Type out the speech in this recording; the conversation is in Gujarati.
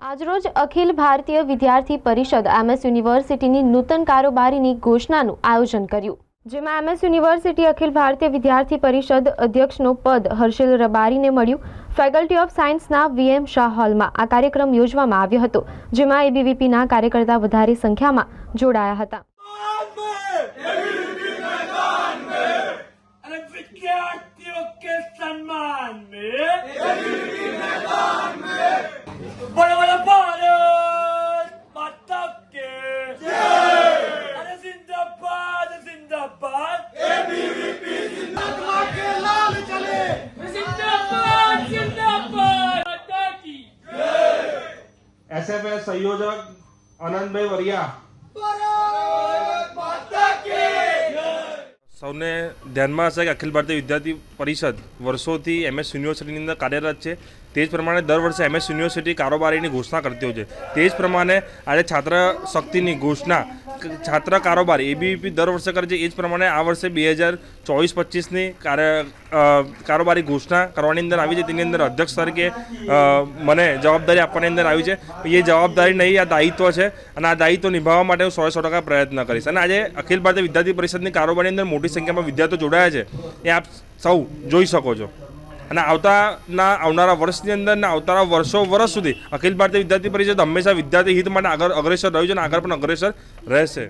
આજરોજ અખિલ ભારતીય વિદ્યાર્થી પરિષદ MS યુનિવર્સિટીની નૂતન કારોબારીની ઘોષણાનું આયોજન કર્યું, જેમાં MS યુનિવર્સિટી અખિલ ભારતીય વિદ્યાર્થી પરિષદ અધ્યક્ષનું પદ હર્ષિલ રબારીને મળ્યું। ફેકલ્ટી ઓફ સાયન્સના VM શાહ હોલમાં આ કાર્યક્રમ યોજવામાં આવ્યો હતો, જેમાં ABVPના કાર્યકર્તા વધારે સંખ્યામાં જોડાયા હતા। SFS संयोजक आनंदभाई वरिया સૌને ધ્યાનમાં હશે કે અખિલ ભારતીય વિદ્યાર્થી પરિષદ વર્ષોથી MS યુનિવર્સિટીની અંદર કાર્યરત છે। તે જ પ્રમાણે દર વર્ષે MS યુનિવર્સિટી કારોબારીની ઘોષણા કરતી હોય છે। તે જ પ્રમાણે આજે છાત્ર શક્તિની ઘોષણા છાત્ર કારોબારી ABVP દર વર્ષે કરે છે। એ જ પ્રમાણે આ વર્ષે 2024-25ની કારોબારી ઘોષણા કરવાની અંદર આવી છે। તેની અંદર અધ્યક્ષ તરીકે મને જવાબદારી આપવાની અંદર આવી છે। એ જવાબદારી નહીં, આ દાયિત્વ છે અને આ દાયિત્વ નિભાવવા માટે હું 100% પ્રયત્ન કરીશ। અને આજે અખિલ ભારતીય વિદ્યાર્થી પરિષદની કારોબારીની અંદર મોટી સંખ્યામાં વિદ્યાર્થીઓ જોડાયા છે, એ આપ સૌ જોઈ શકો છો। અને આવનારા વર્ષની અંદર ને આવનારા વર્ષો સુધી અખિલ ભારતીય વિદ્યાર્થી પરિષદ હંમેશા વિદ્યાર્થી હિત માટે આગળ અગ્રેસર રહ્યું છે અને આગળ પણ અગ્રેસર રહેશે।